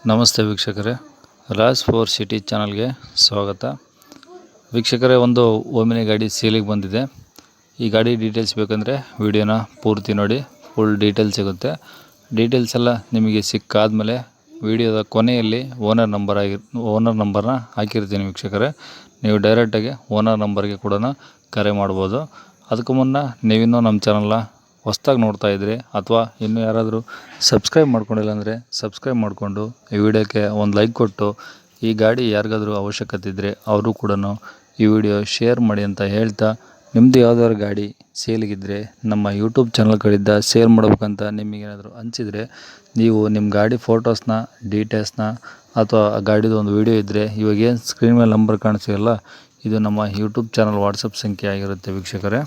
ನಮಸ್ತೆ ವೀಕ್ಷಕರೇ, Raj four city ಚಾನಲ್ಗೆ ಸ್ವಾಗತ. ವೀಕ್ಷಕರೇ, ಒಂದು ಓಮಿನಿ ಗಾಡಿ ಸೇಲಿಗೆ ಬಂದಿದೆ. ಈ ಗಾಡಿ ಡೀಟೇಲ್ಸ್ ಬೇಕಂದರೆ ವಿಡಿಯೋನ ಪೂರ್ತಿ ನೋಡಿ, ಫುಲ್ ಡೀಟೇಲ್ಸ್ ಸಿಗುತ್ತೆ. ಡೀಟೇಲ್ಸ್ ಎಲ್ಲ ನಿಮಗೆ ಸಿಕ್ಕಾದಮೇಲೆ ವಿಡಿಯೋದ ಕೊನೆಯಲ್ಲಿ ಓನರ್ ನಂಬರ್ನ ಹಾಕಿರ್ತೀನಿ ವೀಕ್ಷಕರೇ. ನೀವು ಡೈರೆಕ್ಟಾಗಿ ಓನರ್ ನಂಬರ್ಗೆ ಕೂಡ ಕರೆ ಮಾಡ್ಬೋದು. ಅದಕ್ಕೂ ಮುನ್ನ ನೀವಿನ್ನೂ ನಮ್ಮ ಚಾನಲ್ನ ಹೊಸ್ದಾಗಿ ನೋಡ್ತಾ ಇದ್ರಿ ಅಥವಾ ಇನ್ನೂ ಯಾರಾದರೂ ಸಬ್ಸ್ಕ್ರೈಬ್ ಮಾಡ್ಕೊಂಡಿಲ್ಲ ಅಂದರೆ ಸಬ್ಸ್ಕ್ರೈಬ್ ಮಾಡಿಕೊಂಡು ಈ ವಿಡಿಯೋಕ್ಕೆ ಒಂದು ಲೈಕ್ ಕೊಟ್ಟು, ಈ ಗಾಡಿ ಯಾರಿಗಾದರೂ ಅವಶ್ಯಕತೆ ಇದ್ದರೆ ಅವರು ಕೂಡ ಈ ವಿಡಿಯೋ ಶೇರ್ ಮಾಡಿ ಅಂತ ಹೇಳ್ತಾ, ನಿಮ್ಮದು ಯಾವುದಾದ್ರು ಗಾಡಿ ಸೇಲಿಗಿದ್ದರೆ ನಮ್ಮ ಯೂಟ್ಯೂಬ್ ಚಾನಲ್ ಕಡೆಯಿಂದ ಶೇರ್ ಮಾಡ್ಬೇಕಂತ ನಿಮಗೇನಾದರೂ ಅನಿಸಿದರೆ, ನೀವು ನಿಮ್ಮ ಗಾಡಿ ಫೋಟೋಸ್ನ, ಡೀಟೇಲ್ಸ್ನ ಅಥವಾ ಆ ಗಾಡಿದು ಒಂದು ವಿಡಿಯೋ ಇದ್ದರೆ, ಇವಾಗ ಏನು ಸ್ಕ್ರೀನ್ ಮೇಲೆ ನಂಬರ್ ಕಾಣಿಸಿಲ್ಲ, ಇದು ನಮ್ಮ ಯೂಟ್ಯೂಬ್ ಚಾನಲ್ ವಾಟ್ಸಪ್ ಸಂಖ್ಯೆ ಆಗಿರುತ್ತೆ ವೀಕ್ಷಕರೇ.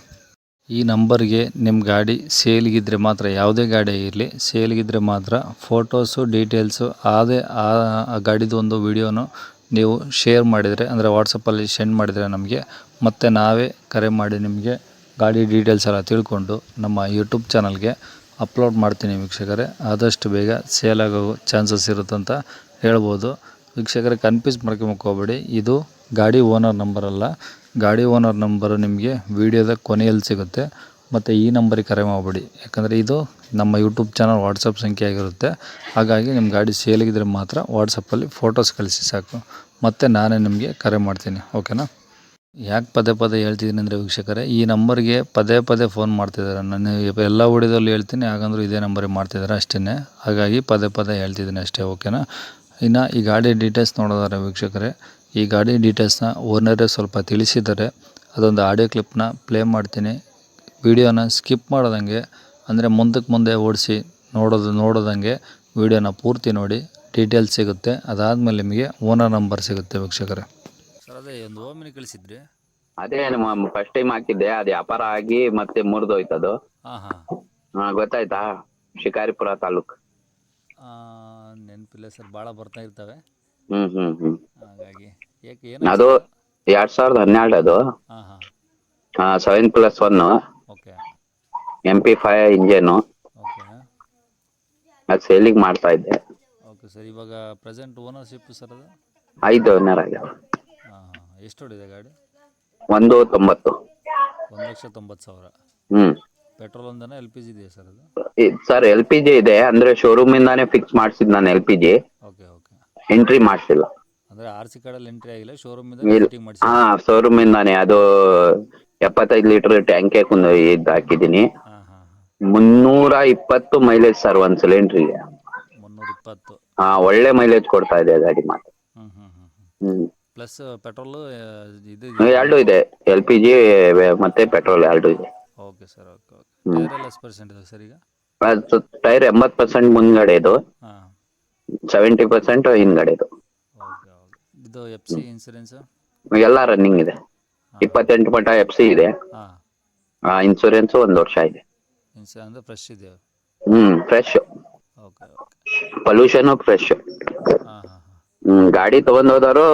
ಈ ನಂಬರ್ಗೆ ನಿಮ್ಮ ಗಾಡಿ ಸೇಲಿಗಿದ್ದರೆ ಮಾತ್ರ, ಯಾವುದೇ ಗಾಡಿ ಇರಲಿ ಸೇಲಿಗಿದ್ದರೆ ಮಾತ್ರ ಫೋಟೋಸು, ಡೀಟೇಲ್ಸು ಆ ಗಾಡಿದು ಒಂದು ವಿಡಿಯೋನು ನೀವು ಶೇರ್ ಮಾಡಿದರೆ, ಅಂದರೆ ವಾಟ್ಸಪ್ಪಲ್ಲಿ ಸೆಂಡ್ ಮಾಡಿದರೆ ನಮಗೆ, ಮತ್ತು ನಾವೇ ಕರೆ ಮಾಡಿ ನಿಮಗೆ ಗಾಡಿ ಡೀಟೇಲ್ಸ್ ಎಲ್ಲ ತಿಳ್ಕೊಂಡು ನಮ್ಮ ಯೂಟ್ಯೂಬ್ ಚಾನಲ್ಗೆ ಅಪ್ಲೋಡ್ ಮಾಡ್ತೀನಿ ವೀಕ್ಷಕರೇ. ಆದಷ್ಟು ಬೇಗ ಸೇಲ್ ಆಗೋ ಚಾನ್ಸಸ್ ಇರುತ್ತಂತ ಹೇಳ್ಬೋದು ವೀಕ್ಷಕರೇ. ಕನ್ಫ್ಯೂಸ್ ಮಾಡ್ಕೊಂಬೋಗ್ಬೇಡಿ, ಇದು ಗಾಡಿ ಓನರ್ ನಂಬರ್ ಅಲ್ಲ. ಗಾಡಿ ಓನರ್ ನಂಬರು ನಿಮಗೆ ವಿಡಿಯೋದ ಕೊನೆಯಲ್ಲಿ ಸಿಗುತ್ತೆ. ಮತ್ತು ಈ ನಂಬರಿಗೆ ಕರೆ ಮಾಡಬೇಡಿ, ಯಾಕಂದರೆ ಇದು ನಮ್ಮ ಯೂಟ್ಯೂಬ್ ಚಾನಲ್ ವಾಟ್ಸಪ್ ಸಂಖ್ಯೆ ಆಗಿರುತ್ತೆ. ಹಾಗಾಗಿ ನಿಮ್ಮ ಗಾಡಿ ಸೇಲಿಗಿದ್ರೆ ಮಾತ್ರ ವಾಟ್ಸಪ್ಪಲ್ಲಿ ಫೋಟೋಸ್ ಕಳಿಸಿ ಸಾಕು, ಮತ್ತು ನಾನೇ ನಿಮಗೆ ಕರೆ ಮಾಡ್ತೀನಿ, ಓಕೆನಾ. ಯಾಕೆ ಪದೇ ಪದೇ ಹೇಳ್ತಿದ್ದೀನಿ ಅಂದರೆ ವೀಕ್ಷಕರೇ, ಈ ನಂಬರ್ಗೆ ಪದೇ ಪದೇ ಫೋನ್ ಮಾಡ್ತಿದ್ದಾರೆ. ನಾನು ಎಲ್ಲ ವಿಡಿಯೋದಲ್ಲಿ ಹೇಳ್ತೀನಿ, ಹಾಗಂದ್ರೂ ಇದೇ ನಂಬರಿಗೆ ಮಾಡ್ತಿದ್ದಾರೆ ಅಷ್ಟೇ. ಹಾಗಾಗಿ ಪದೇ ಪದೇ ಹೇಳ್ತಿದ್ದೀನಿ ಅಷ್ಟೇ, ಓಕೆನಾ. ಇನ್ನು ಈ ಗಾಡಿ ಡೀಟೇಲ್ಸ್ ನೋಡೋದಾರೆ ವೀಕ್ಷಕರೇ, ಈ ಗಾಡಿ ಡೀಟೇಲ್ಸ್ನ ಓನರೇ ಸ್ವಲ್ಪ ತಿಳಿಸಿದ್ದಾರೆ. ಅದೊಂದು ಆಡಿಯೋ ಕ್ಲಿಪ್ನ ಪ್ಲೇ ಮಾಡ್ತೀನಿ. ವಿಡಿಯೋನ ಸ್ಕಿಪ್ ಮಾಡೋದಂಗೆ, ಅಂದರೆ ಮುಂದೆ ಓಡಿಸಿ ನೋಡೋದಂಗೆ ವಿಡಿಯೋನ ಪೂರ್ತಿ ನೋಡಿ, ಡೀಟೇಲ್ಸ್ ಸಿಗುತ್ತೆ. ಅದಾದಮೇಲೆ ನಿಮಗೆ ಓನರ್ ನಂಬರ್ ಸಿಗುತ್ತೆ ವೀಕ್ಷಕರೇ. ಸರ್, ಅದೇ ಒಂದು ಓಮಿನಿ ಕಳಿಸಿದ್ರಿ. ಅದೇ ಫಸ್ಟ್ ಟೈಮ್ ಹಾಕಿದ್ದೆ, ಅದು ವ್ಯಾಪಾರ ಆಗಿ ಮತ್ತೆ ಮುರಿದೋಯ್ತದು. ಗೊತ್ತಾಯ್ತಾ? ಶಿಕಾರಿಪುರ ತಾಲೂಕ್. ನೆನಪಿಲ್ಲ ಸರ್, ಭಾಳ ಬರ್ತಾ ಇರ್ತವೆ. ಹಾಗಾಗಿ ಅದು 2012 ಅದು. 7+1 ಓಕೆ. MP5 engine. ಓಕೆ. ಅದು ಸೇಲಿಂಗ್ ಮಾಡ್ತಾ ಇದ್ದೆ. ಓಕೆ ಸರ್, ಇವಾಗ ಪ್ರೆಸೆಂಟ್ ಓನರ್ಶಿಪ್ ಸರ್ ಅದು 5 ಓನರ್ ಆಗ್ಯಾವ. ಎಷ್ಟು ಹೊಡಿದೆ ಗಾಡಿ? 190. 1,90,000. ಪೆಟ್ರೋಲ್ ಒಂದನ LPG ಇದೆಯಾ ಸರ್ ಅದು? ಸರ್ LPG ಇದೆ, ಅಂದ್ರೆ ಶೋರೂಮ್ ಇಂದಾನೆ ಫಿಕ್ಸ್ ಮಾಡಿಸಿದ್ ನಾನು LPG. Okay okay. ಎಂಟ್ರಿ ಮಾಡಿಸಿಲ್ಲ. ಅಂದ್ರೆ RC ಕಾರ್ಡಲ್ಲಿ ಎಂಟ್ರಿ ಆಗಿಲ್ಲ, ಶೋರೂಮ್ ಇಂದ ಫಿಟ್ಟಿಂಗ್ ಮಾಡಿಸಿ? ಶೋರೂಮ್ ಇಂದಾನೆ. ಅದು 75 ಲೀಟರ್ ಟ್ಯಾಂಕ್ ಇದ್ದು ಹಾಕಿದ್ದೀನಿ. 320 ಮೈಲೇಜ್ ಸರ್ ಒಂದ್ ಸಿಲಿಂಡ್ರಿಗೆ. 320. ಒಳ್ಳೆ ಮೈಲೇಜ್ ಕೊಡ್ತಾ ಇದೆ ಗಾಡಿ ಮಾತ್ರ. ಪ್ಲಸ್ ಪೆಟ್ರೋಲ್ ಎರಡು ಇದೆ, LPG ಮತ್ತೆ ಪೆಟ್ರೋಲ್ ಎರಡು ಇದೆ. Okay sir, okay okay. Tyre ಎಲ್ಲ ಎಷ್ಟು ಪರ್ಸೆಂಟ್ ಇದೆ ಸರ್ ಈಗ? ಟೈರ್ 80% ಮುಂದ್ಗಡೆ ಇದು, 70% ಹಿಂದ್ಗಡೆ ಇದು. Okay okay. ಇದು FC ಇನ್ಸೂರೆನ್ಸ್ ಎಲ್ಲ ರನ್ನಿಂಗ್ ಇದೆ. 28 ಮಟ್ಟ FC ಇದೆ. ಇನ್ಸೂರೆನ್ಸ್ 1 ವರ್ಷ ಇದೆ. ಅಂದ್ರೆ ಫ್ರೆಶ್ ಇದೆ? Fresh. Okay okay. Pollution fresh. ಗಾಡಿ ತಗೊಂಡೋದವರು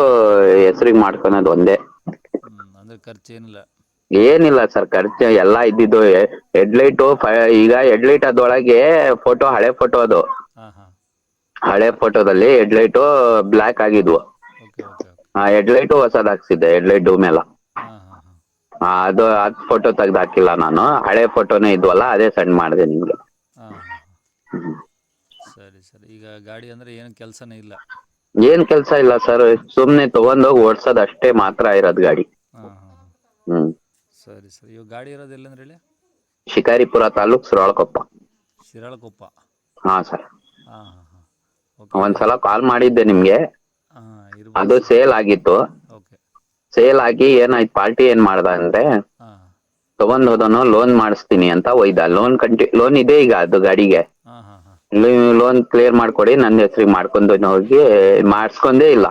ಹೆಸರಿಗೆ ಮಾಡ್ಕೊಳೋದು ಒಂದೇ. ಅಂದ್ರೆ ಖರ್ಚು ಏನಿಲ್ಲ ಸರ್. ಖರ್ಚು ಎಲ್ಲ ಇದ್ದಿದ್ದು. ಹೆಡ್ಲೈಟು ಈಗ ಹೆಡ್ಲೈಟ್ ಅದ್ರೊಳಗೆ ಹಳೆ ಫೋಟೋ ಅದು. ಹಳೆ ಫೋಟೋದಲ್ಲಿ ಹೆಡ್ಲೈಟು ಬ್ಲ್ಯಾಕ್ ಆಗಿದ್ವು. ಹೆಡ್ಲೈಟು ಹೊಸದ್ ಹಾಕ್ಸಿದ್ದೆ, ಹೆಡ್ಲೈಟ್ ಮೇಲೆ. ಅದು ಫೋಟೋ ತೆಗ್ದು ಹಾಕಿಲ್ಲ ನಾನು, ಹಳೆ ಫೋಟೋನೇ ಇದ್ವಲ್ಲ, ಅದೇ ಸೆಂಡ್ ಮಾಡಿದೆ ನಿಮ್ಗೆ. ಸರಿ ಸರಿ. ಈಗ ಗಾಡಿ ಅಂದ್ರೆ ಏನು ಕೆಲಸನೇ ಇಲ್ಲ? ಏನ್ ಕೆಲಸ ಇಲ್ಲ ಸರ್, ಸುಮ್ನೆ ತಗೊಂಡೋಗಿ ಓಡ್ಸೋದ್ ಅಷ್ಟೇ ಮಾತ್ರ ಇರೋದು ಗಾಡಿ. ಸರಿ ಸರಿ. ಇವಾಗ ಗಾಡಿ ಇರೋದು ಎಲ್ಲಂದ್ರೆ ಹೇಳಿ? ಶಿಕಾರಿಪುರ ತಾಲೂಕ್, ಶಿರಾಳಕೊಪ್ಪ. ಶಿರಾಳಕೊಪ್ಪ. ಸರ್. ಒಂದ್ಸಲ ಕಾಲ್ ಮಾಡಿದ್ದೆ ನಿಮ್ಗೆ, ಅದು ಸೇಲ್ ಆಗಿತ್ತು. ಸೇಲ್ ಆಗಿ ಏನಾಯ್ತು, ಪಾರ್ಟಿ ಏನ್ ಮಾಡ್ದ ಅಂದ್ರೆ ತಗೊಂಡ್ ಹೋದನು, ಲೋನ್ ಮಾಡಿಸ್ತೀನಿ ಅಂತ ಒಯ್ದ. ಲೋನ್ ಇದೆ ಈಗ ಅದು ಗಾಡಿಗೆ. ಲೋನ್ ಕ್ಲಿಯರ್ ಮಾಡ್ಕೊಡಿ, ನನ್ನ ಹೆಸರಿಗೆ ಮಾಡ್ಕೊಂಡು ಹೋಗಿ ಮಾಡಿಸ್ಕೊಂಡೇ ಇಲ್ಲ.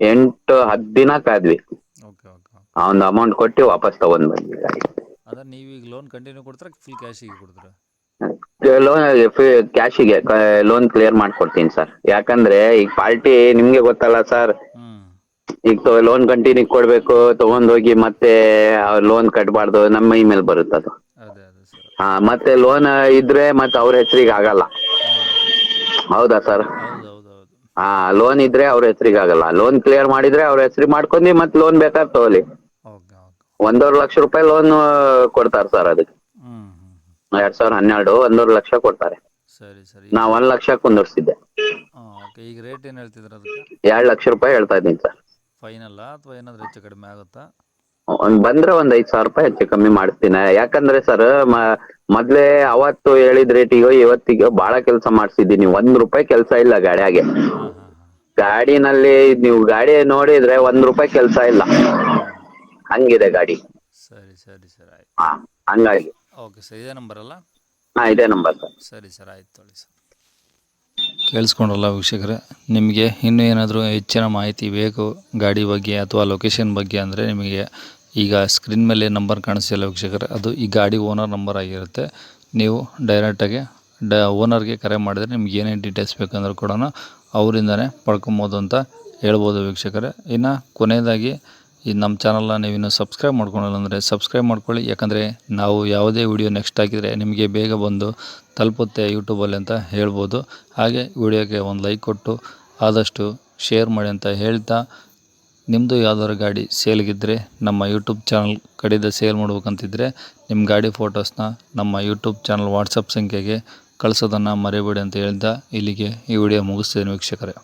8-10 ದಿನ ಕಾದ್ವಿ. ಒಂದು ಅಮೌಂಟ್ ಕೊಟ್ಟು ವಾಪಸ್ ತಗೊಂಡ್ ಬಂದ್ವಿ ಗಾಡಿ. ನೀವೀಗ ಲೋನ್ ಕಂಟಿನ್ಯೂ ಕೊಡ್ತೀರಾ, ಫುಲ್ ಕ್ಯಾಶಿಗೆ ಕೊಡ್ತೀರಾ? ಲೋನ್ ಕ್ಯಾಶಿಗೆ ಲೋನ್ ಕ್ಲಿಯರ್ ಮಾಡ್ಕೊಡ್ತೀನಿ ಸರ್. ಯಾಕಂದ್ರೆ ಈಗ ಪಾರ್ಟಿ ನಿಮ್ಗೆ ಗೊತ್ತಲ್ಲ ಸರ್, ಈಗ ಲೋನ್ ಕಂಟಿನ್ಯೂ ಕೊಡ್ಬೇಕು, ತಗೊಂಡೋಗಿ ಮತ್ತೆ ಲೋನ್ ಕಟ್ಬಾರ್ದು, ನಮ್ಮ ಮೈ ಮೇಲೆ ಬರುತ್ತೆ ಅದು. ಮತ್ತೆ ಲೋನ್ ಇದ್ರೆ ಮತ್ತೆ ಅವ್ರ ಹೆಸರಿಗೆ ಆಗಲ್ಲ. ಹೌದಾ ಸರ್? ಹಾ, ಲೋನ್ ಇದ್ರೆ ಅವ್ರ ಹೆಸರಿಗೆ ಆಗಲ್ಲ. ಲೋನ್ ಕ್ಲಿಯರ್ ಮಾಡಿದ್ರೆ ಅವ್ರ ಹೆಸರಿಗೆ ಮಾಡ್ಕೊಂಡು ಮತ್ತೆ ಲೋನ್ ಬೇಕಾದ್ರೆ ತಗೊಳ್ಳಿ. Okay okay. 1.5 ಲಕ್ಷ ರೂಪಾಯಿ ಲೋನ್ ಕೊಡ್ತಾರೆ ಸರ್ ಅದಕ್ಕೆ. ಹ್ಞೂ ಹ್ಞೂ 2012 1.5 ಲಕ್ಷ ಕೊಡ್ತಾರೆ. ಸರಿ ಸರಿ. ನಾ 1 ಲಕ್ಷ ಕುಂದಿರ್ಸಿದ್ದೆ. ಹಾಂ ಓಕೆ. ಈಗ ರೇಟ್ ಏನು ಹೇಳ್ತಿದ್ರು ಅದಕ್ಕೆ? 2 ಲಕ್ಷ ರೂಪಾಯಿ ಹೇಳ್ತಾ ಇದ್ದೀನಿ ಸರ್. ಫೈನಲ್ಲಾ ಅಥವಾ ಏನಾದರೂ ಹೆಚ್ಚು ಕಡಿಮೆ ಆಗುತ್ತಾ? ಬಂದ್ರೆ ಒಂದ್ 5,000 ರೂಪಾಯಿ ಹೆಚ್ಚು ಕಮ್ಮಿ ಮಾಡಿಸ್ತೀನಿ. ಯಾಕಂದ್ರೆ ಸರ್ ಮೊದ್ಲೇ ಅವತ್ತು ಹೇಳಿದ ರೇಟಿಗೋ ಇವತ್ತಿಗೋ ಬಹಳ ಕೆಲಸ ಮಾಡಿಸಿದ್ದೀನಿ. 1 ರೂಪಾಯಿ ಕೆಲಸ ಇಲ್ಲ ಗಾಡಿಯಾಗೆ. ಹಾಂ ಹಾಂ ಹಾಂ. ಗಾಡಿನಲ್ಲಿ ನೀವು ಗಾಡಿ ನೋಡಿದ್ರೆ 1 ರೂಪಾಯಿ ಕೆಲಸ ಇಲ್ಲ, ಹಂಗಿದೆ ಗಾಡಿ. ಸರಿ ಸರಿ ಸರ್, ಆಯ್ತು. ಹಾ, ಹಂಗಾಗಿ. ಓಕೆ ಸರ್, ಇದೇ ನಂಬರ್ ಅಲ್ಲ? ಹಾ, ಇದೇ ನಂಬರ್ ಸರ್. ಸರಿ ಸರ್, ಆಯ್ತು ತೊಳಿ ಸರ್. ಕೇಳಿಸ್ಕೊಂಡ್ರಲ್ಲ ವೀಕ್ಷಕರೇ, ನಿಮಗೆ ಇನ್ನೂ ಏನಾದರೂ ಹೆಚ್ಚಿನ ಮಾಹಿತಿ ಬೇಕು ಗಾಡಿ ಬಗ್ಗೆ ಅಥವಾ ಲೊಕೇಶನ್ ಬಗ್ಗೆ ಅಂದರೆ ನಿಮಗೆ ಈಗ ಸ್ಕ್ರೀನ್ ಮೇಲೆ ನಂಬರ್ ಕಾಣಿಸ್ತಿಲ್ಲ ವೀಕ್ಷಕರೇ, ಅದು ಈ ಗಾಡಿ ಓನರ್ ನಂಬರ್ ಆಗಿರುತ್ತೆ. ನೀವು ಡೈರೆಕ್ಟಾಗಿ ಓನರ್ಗೆ ಕರೆ ಮಾಡಿದರೆ ನಿಮ್ಗೆ ಏನೇನು ಡೀಟೇಲ್ಸ್ ಬೇಕಂದ್ರೂ ಕೂಡ ಅವರಿಂದನೇ ಪಡ್ಕೊಬೋದು ಅಂತ ಹೇಳ್ಬೋದು ವೀಕ್ಷಕರೇ. ಇನ್ನು ಕೊನೆಯದಾಗಿ ಈ ನಮ್ಮ ಚಾನಲ್ನ ನೀವಿನ್ನೂ ಸಬ್ಸ್ಕ್ರೈಬ್ ಮಾಡ್ಕೊಳ್ಳಲ್ಲ ಅಂದರೆ ಸಬ್ಸ್ಕ್ರೈಬ್ ಮಾಡ್ಕೊಳ್ಳಿ. ಯಾಕಂದರೆ ನಾವು ಯಾವುದೇ ವಿಡಿಯೋ ನೆಕ್ಸ್ಟ್ ಹಾಕಿದರೆ ನಿಮಗೆ ಬೇಗ ಬಂದು ತಲುಪುತ್ತೆ ಯೂಟ್ಯೂಬಲ್ಲಿ ಅಂತ ಹೇಳ್ಬೋದು. ಹಾಗೆ ವಿಡಿಯೋಗೆ ಒಂದು ಲೈಕ್ ಕೊಟ್ಟು ಆದಷ್ಟು ಶೇರ್ ಮಾಡಿ ಅಂತ ಹೇಳ್ತಾ, ನಿಮ್ಮದು ಯಾವ್ದಾದ್ರು ಗಾಡಿ ಸೇಲ್ಗಿದ್ದರೆ ನಮ್ಮ ಯೂಟ್ಯೂಬ್ ಚಾನಲ್ ಕಡೆಯಿಂದ ಸೇಲ್ ಮಾಡ್ಬೇಕಂತಿದ್ರೆ ನಿಮ್ಮ ಗಾಡಿ ಫೋಟೋಸ್ನ ನಮ್ಮ ಯೂಟ್ಯೂಬ್ ಚಾನಲ್ ವಾಟ್ಸಪ್ ಸಂಖ್ಯೆಗೆ ಕಳಿಸೋದನ್ನು ಮರಿಬೇಡಿ ಅಂತ ಹೇಳ್ತಾ ಇಲ್ಲಿಗೆ ಈ ವಿಡಿಯೋ ಮುಗಿಸ್ತೀನಿ ವೀಕ್ಷಕರೇ.